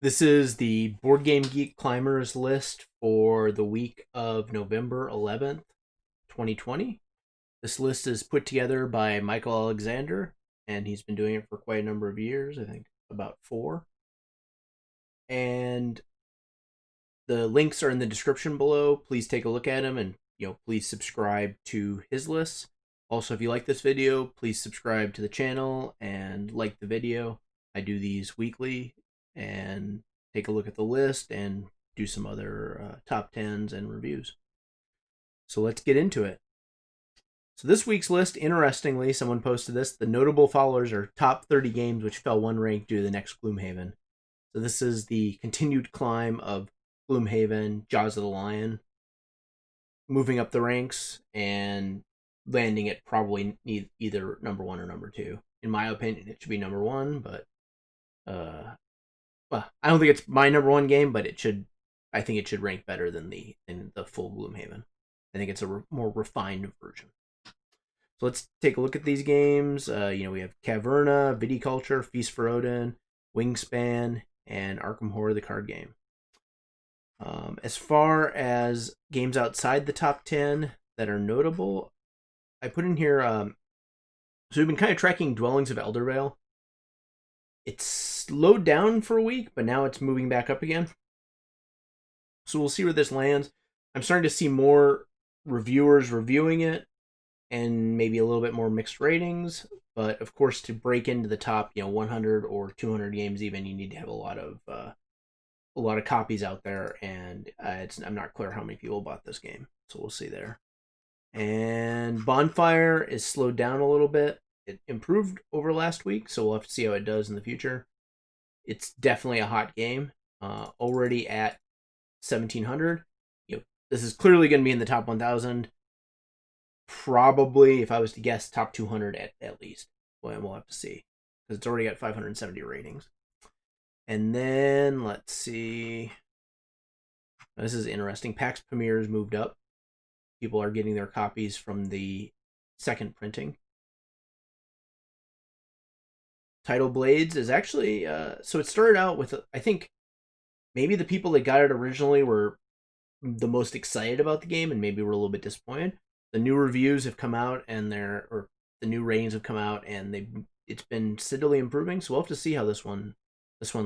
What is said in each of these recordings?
This is the Board Game Geek Climbers list for the week of November 11th, 2020. This list is put together by Michael Alexander, and he's been doing it for quite a number of years, I think about 4. And the links are in the description below. Please take a look at them and please subscribe to his list. Also, if you like this video, please subscribe to the channel and like the video. I do these weekly, and take a look at the list and do some other top 10s and reviews. So let's get into it. So this week's list, interestingly, someone posted this. The notable followers are top 30 games which fell one rank due to the next Gloomhaven. So this is the continued climb of Gloomhaven, Jaws of the Lion, moving up the ranks and landing at probably either number 1 or number 2. In my opinion, it should be number 1, but well, I don't think it's my number 1 game, but I think it should rank better than the full Gloomhaven. I think it's a more refined version. So let's take a look at these games. We have Caverna, Viticulture, Feast for Odin, Wingspan, and Arkham Horror, the card game. As far as games outside the top 10 that are notable, I put in here, so we've been kind of tracking Dwellings of Eldervale. It's slowed down for a week, but now it's moving back up again. So we'll see where this lands. I'm starting to see more reviewers reviewing it, and maybe a little bit more mixed ratings. But of course, to break into the top, 100 or 200 games, even, you need to have a lot of copies out there, and I'm not clear how many people bought this game. So we'll see there. And Bonfire is slowed down a little bit. It improved over last week, so we'll have to see how it does in the future. It's definitely a hot game. Already at 1,700. This is clearly going to be in the top 1,000. Probably, if I was to guess, top 200 at least. Well, we'll have to see, because it's already got 570 ratings. And then, let's see. This is interesting. PAX Premieres moved up. People are getting their copies from the second printing. Tidal Blades is actually, so it started out with, I think, maybe the people that got it originally were the most excited about the game and maybe were a little bit disappointed. The new reviews have come out, and the new ratings have come out, and it's been steadily improving, so we'll have to see how this one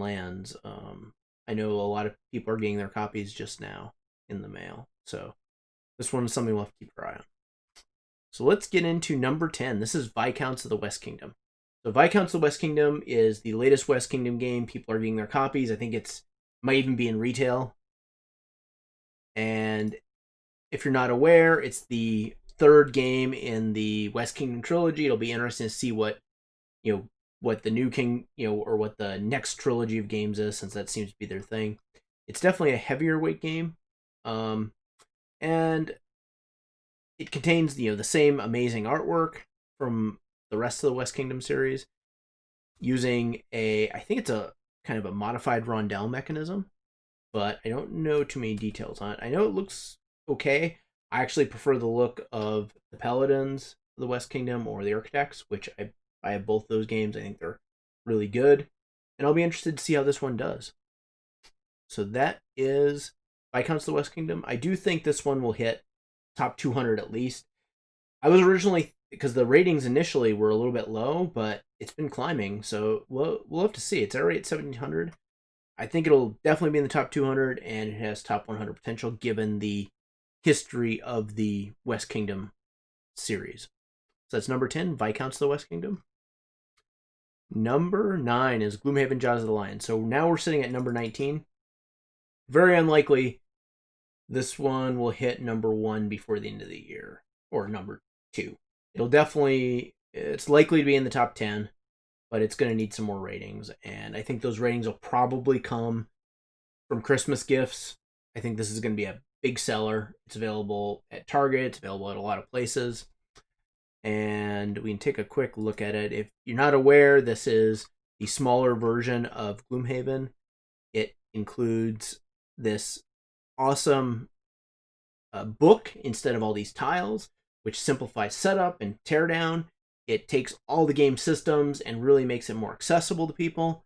lands. I know a lot of people are getting their copies just now in the mail, so this one is something we'll have to keep our eye on. So let's get into number 10. This is Viscounts of the West Kingdom. So Viscounts of the West Kingdom is the latest West Kingdom game. People are getting their copies. I think might even be in retail. And if you're not aware, it's the third game in the West Kingdom trilogy. It'll be interesting to see what the new king, or what the next trilogy of games is, since that seems to be their thing. It's definitely a heavier weight game. And it contains, the same amazing artwork from the rest of the West Kingdom series, using I think it's a kind of a modified rondel mechanism, but I don't know too many details on it. I know it looks okay. I actually prefer the look of the Paladins of the West Kingdom or the Architects, which I have both those games. I think they're really good, and I'll be interested to see how this one does. So that is Viscounts of the West Kingdom. I do think this one will hit top 200 at least. I was originally, because the ratings initially were a little bit low, but it's been climbing, so we'll have to see. It's already at 1,700. I think it'll definitely be in the top 200, and it has top 100 potential given the history of the West Kingdom series. So that's number 10, Viscounts of the West Kingdom. Number 9 is Gloomhaven, Jaws of the Lion. So now we're sitting at number 19. Very unlikely this one will hit number 1 before the end of the year, or number 2. It's likely to be in the top 10, but it's going to need some more ratings, and I think those ratings will probably come from Christmas gifts. I think this is going to be a big seller. It's available at Target, it's available at a lot of places, and we can take a quick look at it. If you're not aware, this is the smaller version of Gloomhaven. It includes this awesome book instead of all these tiles, which simplifies setup and teardown. It takes all the game systems and really makes it more accessible to people.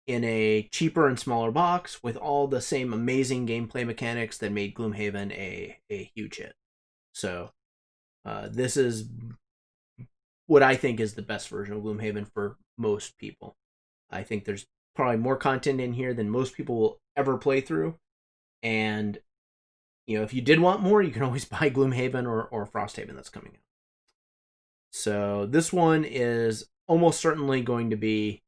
in a cheaper and smaller box with all the same amazing gameplay mechanics that made Gloomhaven a huge hit. So this is what I think is the best version of Gloomhaven for most people. I think there's probably more content in here than most people will ever play through. And, if you did want more, you can always buy Gloomhaven or Frosthaven that's coming out. So this one is almost certainly going to be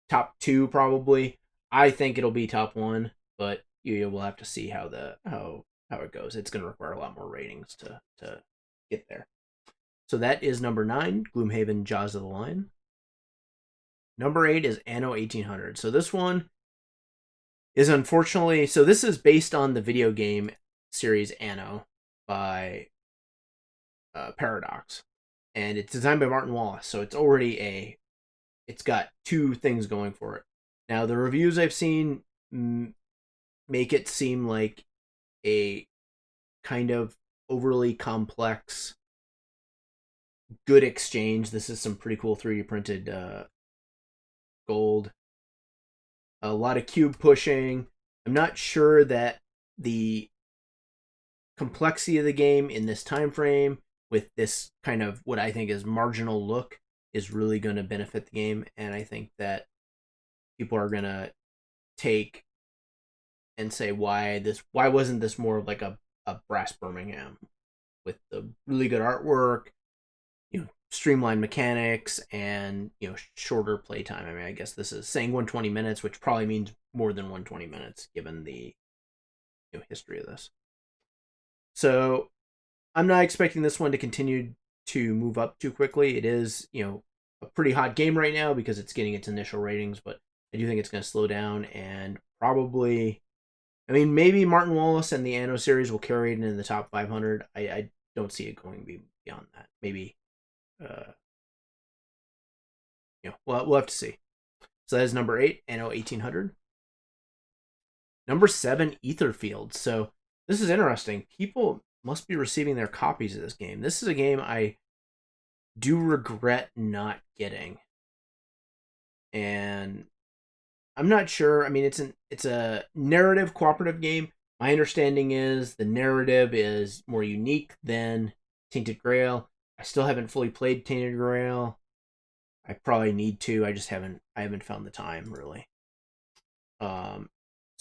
top 2, probably. I think it'll be top 1, but we'll have to see how it goes. It's going to require a lot more ratings to get there. So that is number 9, Gloomhaven Jaws of the Lion. Number 8 is Anno 1800. So this one is unfortunately... So this is based on the video game series Anno by Paradox. And it's designed by Martin Wallace. So it's already it's got 2 things going for it. Now, the reviews I've seen make it seem like a kind of overly complex, good exchange. This is some pretty cool 3D printed gold. A lot of cube pushing. I'm not sure that the complexity of the game in this time frame with this kind of what I think is marginal look is really going to benefit the game, and I think that people are going to take and say why wasn't this more of like a Brass Birmingham with the really good artwork, streamlined mechanics, and shorter playtime. I mean, I guess this is saying 120 minutes, which probably means more than 120 minutes given the history of this. So I'm not expecting this one to continue to move up too quickly. It is, a pretty hot game right now because it's getting its initial ratings, but I do think it's going to slow down, and probably, maybe Martin Wallace and the Anno series will carry it in the top 500. I don't see it going beyond that. Maybe, we'll have to see. So that is number 8, Anno 1800. Number 7, Etherfield. So this is interesting. People must be receiving their copies of this game. This is a game I do regret not getting, and I'm not sure. It's a narrative cooperative game. My understanding is the narrative is more unique than Tainted Grail. I still haven't fully played Tainted Grail. I probably need to. I haven't found the time really. So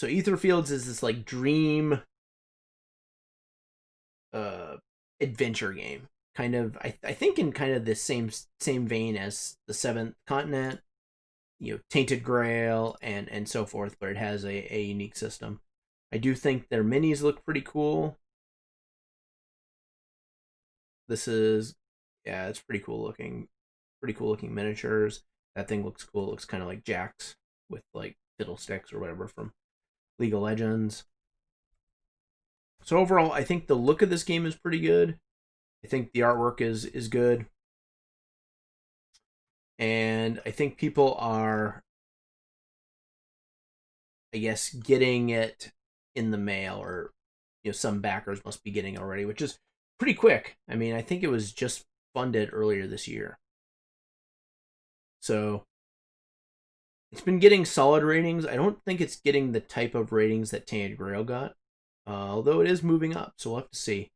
Etherfields is this like dream adventure game. Kind of, I think in kind of the same vein as the Seventh Continent, Tainted Grail and so forth, but it has a unique system. I do think their minis look pretty cool. This is, it's pretty cool looking miniatures. That thing looks cool. It looks kind of like Jax with like fiddlesticks or whatever from League of Legends. So overall, I think the look of this game is pretty good. I think the artwork is good. And I think people are, I guess, getting it in the mail, or some backers must be getting it already, which is pretty quick. I think it was just funded earlier this year. So it's been getting solid ratings. I don't think it's getting the type of ratings that Tainted Grail got, although it is moving up, so we'll have to see.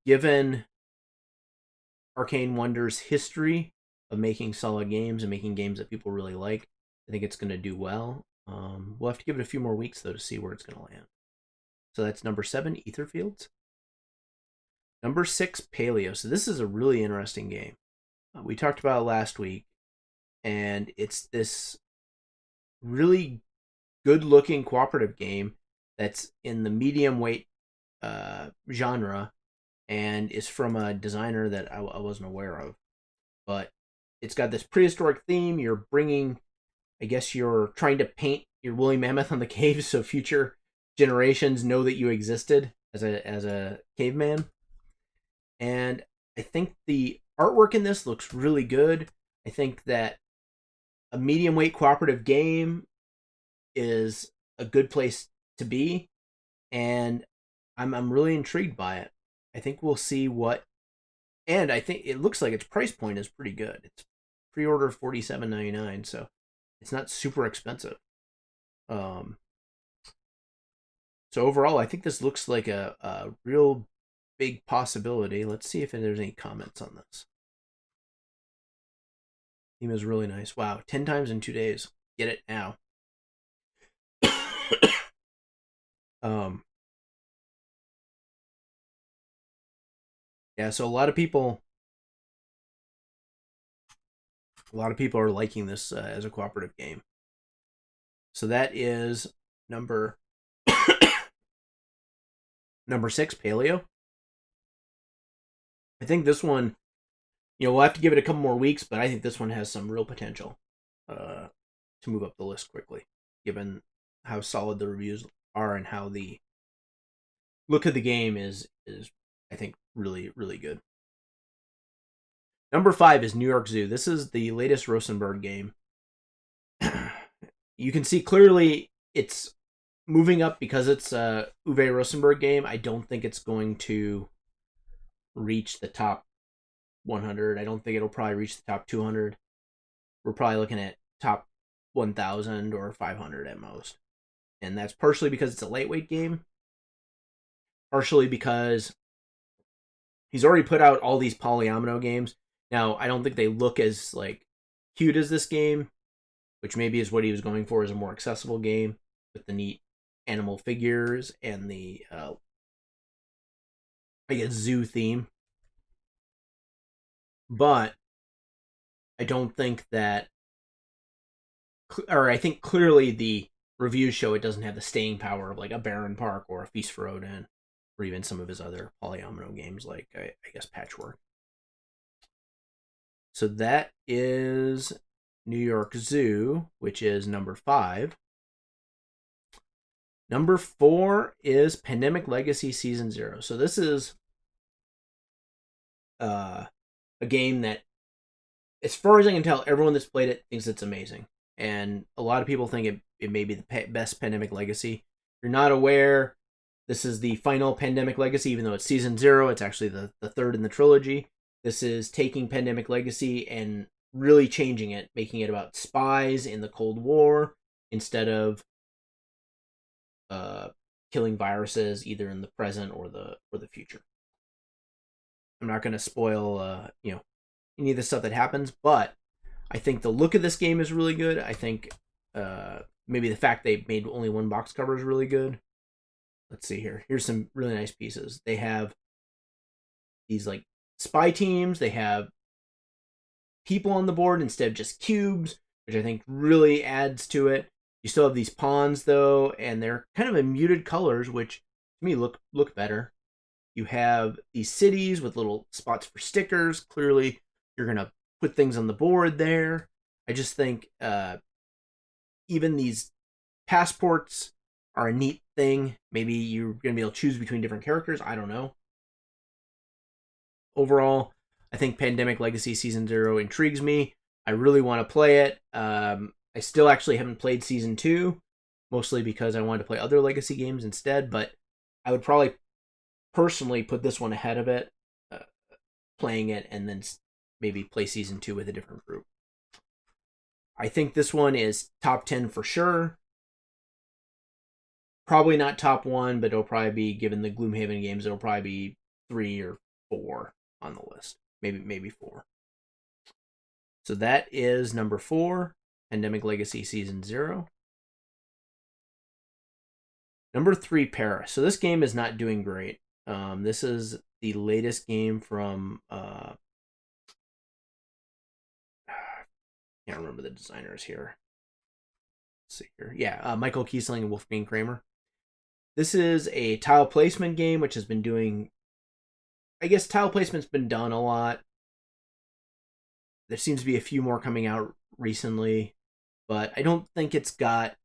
Given Arcane Wonders' history of making solid games and making games that people really like, I think it's going to do well. We'll have to give it a few more weeks, though, to see where it's going to land. So that's number 7, Etherfields. Number 6, Paleo. So this is a really interesting game. We talked about it last week, and it's this really good-looking cooperative game that's in the medium weight genre, and is from a designer that I wasn't aware of. But it's got this prehistoric theme. You're trying to paint your woolly mammoth on the cave so future generations know that you existed as a caveman. And I think the artwork in this looks really good. I think that a medium weight cooperative game is a good place to be, and I'm really intrigued by it. I think we'll see and I think it looks like its price point is pretty good. It's pre-order $47.99, so it's not super expensive. So overall, I think this looks like a real big possibility. Let's see if there's any comments on this. Theme is really nice. Wow, 10 times in 2 days. Get it now. Yeah, so a lot of people are liking this as a cooperative game. So that is number 6, Paleo. I think this one, we'll have to give it a couple more weeks, but I think this one has some real potential to move up the list quickly, given how solid the reviews are and how the look of the game is I think really, really good. Number 5 is New York Zoo. This is the latest Rosenberg game. You can see clearly it's moving up because it's a Uwe Rosenberg game. I don't think it's going to reach the top 100. I don't think it'll probably reach the top 200. We're probably looking at top 1,000 or 500 at most. And that's partially because it's a lightweight game. Partially because he's already put out all these Polyomino games. Now, I don't think they look as cute as this game, which maybe is what he was going for, as a more accessible game with the neat animal figures and the zoo theme. But I don't think that, or I think clearly the reviews show it doesn't have the staying power of a Baron Park or a Feast for Odin, or even some of his other Polyomino games I guess Patchwork. So that is New York Zoo, which is number 5. Number 4 is Pandemic Legacy Season 0. So this is a game that, as far as I can tell, everyone that's played it thinks it's amazing. And a lot of people think it may be the best Pandemic Legacy. If you're not aware, this is the final Pandemic Legacy. Even though it's Season 0, it's actually the third in the trilogy. This is taking Pandemic Legacy and really changing it, making it about spies in the Cold War instead of killing viruses either in the present or the future. I'm not going to spoil any of the stuff that happens, but I think the look of this game is really good. I think maybe the fact they made only one box cover is really good. Let's see here. Here's some really nice pieces. They have these spy teams. They have people on the board instead of just cubes, which I think really adds to it. You still have these pawns though, and they're kind of in muted colors, which to me look better. You have these cities with little spots for stickers. Clearly, you're gonna put things on the board there. I just think even these passports are a neat thing. Maybe you're gonna be able to choose between different characters. I don't know. Overall, I think Pandemic Legacy Season 0 intrigues me. I really want to play it. I still actually haven't played Season 2, mostly because I wanted to play other Legacy games instead, but I would probably personally put this one ahead of it, playing it, and then maybe play Season 2 with a different group. I think this one is top 10 for sure. Probably not top 1, but it'll probably be, given the Gloomhaven games, it'll probably be 3 or 4 on the list. Maybe 4. So that is number 4, Pandemic Legacy Season 0. Number 3, Paris. So this game is not doing great. This is the latest game from I can't remember the designers here. Let's see here. Yeah, Michael Kiesling and Wolfgang Kramer. This is a tile placement game, which has been doing, I guess tile placement's been done a lot. There seems to be a few more coming out recently, but I don't think it's got,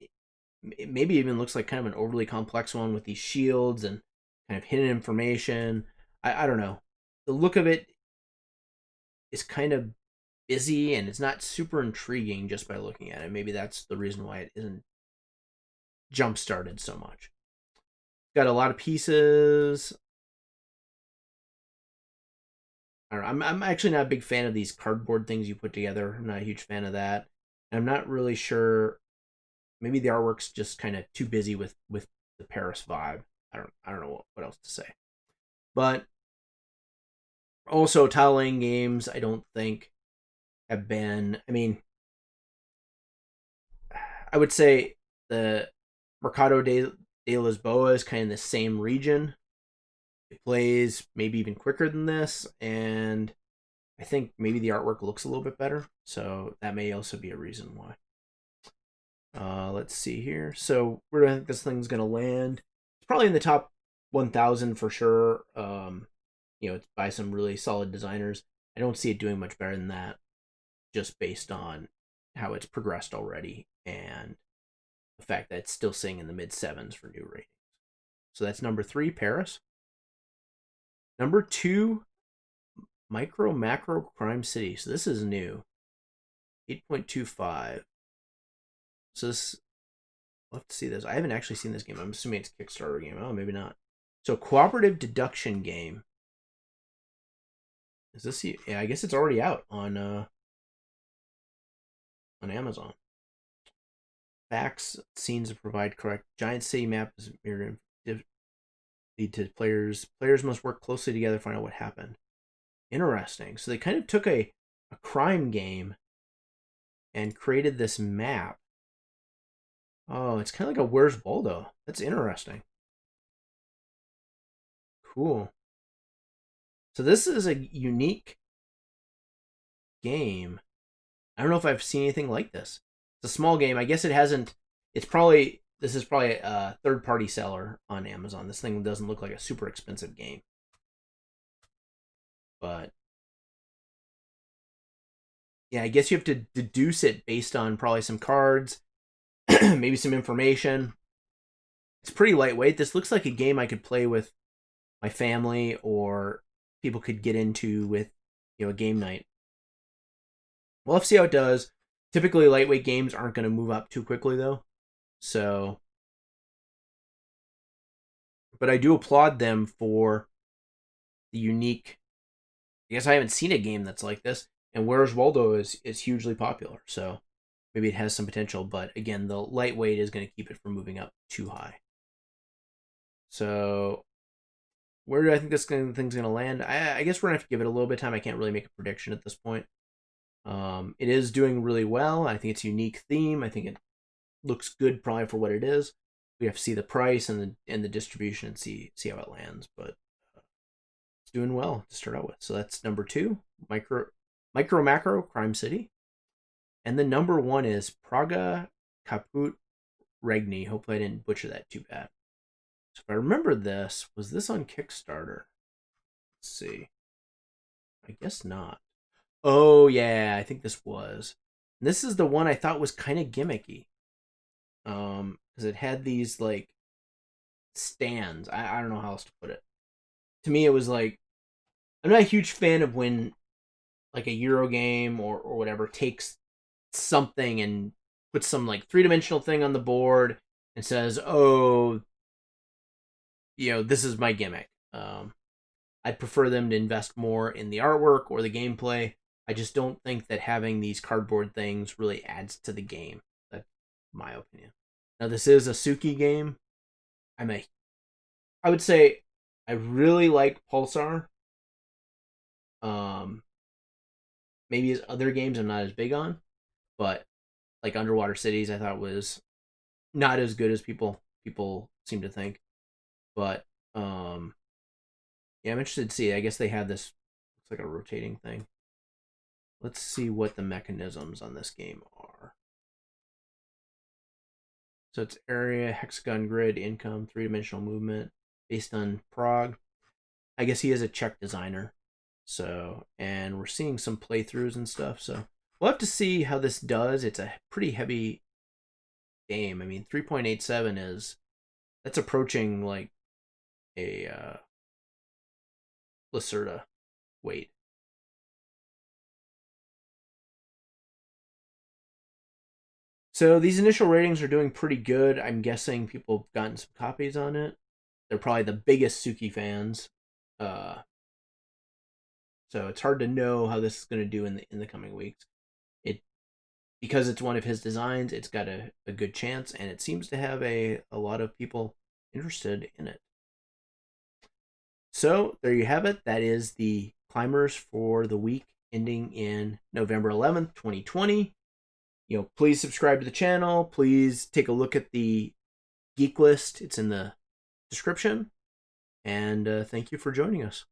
it maybe even looks like kind of an overly complex one with these shields and kind of hidden information. I don't know. The look of it is kind of busy and it's not super intriguing just by looking at it. Maybe that's the reason why it isn't jump started so much. Got a lot of pieces. I don't know, I'm actually not a big fan of these cardboard things you put together. I'm not a huge fan of that. And I'm not really sure. Maybe the artwork's just kind of too busy with the Paris vibe. I don't know what else to say. But also, tile laying games, I don't think have been. I mean, I would say the Mercado de Lisboa is kind of the same region. It plays maybe even quicker than this, and I think maybe the artwork looks a little bit better, so that may also be a reason why. Let's see here. So where do I think this thing's gonna land? It's probably in the top 1,000 for sure. It's by some really solid designers. I don't see it doing much better than that, just based on how it's progressed already and the fact that it's still sitting in the mid 7s for new ratings. So that's number 3, Paris. Number 2, MicroMacro Crime City. So this is new. 8.25. So this, we'll have to see this. I haven't actually seen this game. I'm assuming it's a Kickstarter game. Oh, maybe not. So cooperative deduction game. Is this? Yeah, I guess it's already out on Amazon. Facts, scenes to provide correct. Giant city map is mirrored. Lead to players. Players must work closely together to find out what happened. Interesting. So they kind of took a crime game and created this map. Oh, it's kind of like a Where's Waldo. That's interesting. Cool. So this is a unique game. I don't know if I've seen anything like this. It's a small game. I guess it hasn't. This is probably a third-party seller on Amazon. This thing doesn't look like a super expensive game. But yeah, I guess you have to deduce it based on probably some cards, maybe some information. It's pretty lightweight. This looks like a game I could play with my family, or people could get into with, a game night. We'll have to see how it does. Typically, lightweight games aren't going to move up too quickly, though. So, but I do applaud them for the unique. I guess I haven't seen a game that's like this, and Where's Waldo is hugely popular. So maybe it has some potential, but again, the lightweight is going to keep it from moving up too high. So where do I think this thing's going to land? I guess we're going to have to give it a little bit of time. I can't really make a prediction at this point. It is doing really well. I think it's a unique theme. I think it looks good probably for what it is. We have to see the price and the distribution and see how it lands. But it's doing well to start out with. So that's number 2, MicroMacro Crime City. And the number 1 is Praga, Kaput, Regni. Hopefully I didn't butcher that too bad. So if I remember this, was this on Kickstarter? Let's see. I guess not. Oh, yeah, I think this was. And this is the one I thought was kind of gimmicky. Because it had these, like, stands. I don't know how else to put it. To me, it was like, I'm not a huge fan of when, like, a Euro game or whatever takes something and puts some, like, 3-dimensional thing on the board and says, oh, this is my gimmick. I'd prefer them to invest more in the artwork or the gameplay. I just don't think that having these cardboard things really adds to the game. That's my opinion. Now, this is a Suki game. I would say I really like Pulsar. Maybe his other games I'm not as big on, but like Underwater Cities, I thought was not as good as people seem to think. But yeah, I'm interested to see. I guess they had this, looks like a rotating thing. Let's see what the mechanisms on this game are. So it's area, hexagon grid, income, 3-dimensional movement, based on Prague. I guess he is a Czech designer. So, and we're seeing some playthroughs and stuff. So we'll have to see how this does. It's a pretty heavy game. I mean, 3.87 that's approaching like a Lacerda weight. So these initial ratings are doing pretty good. I'm guessing people have gotten some copies on it. They're probably the biggest Suki fans. So it's hard to know how this is going to do in the coming weeks. Because it's one of his designs, it's got a good chance, and it seems to have a lot of people interested in it. So there you have it. That is the climbers for the week ending in November 11th, 2020. Please subscribe to the channel. Please take a look at the Geeklist. It's in the description. And thank you for joining us.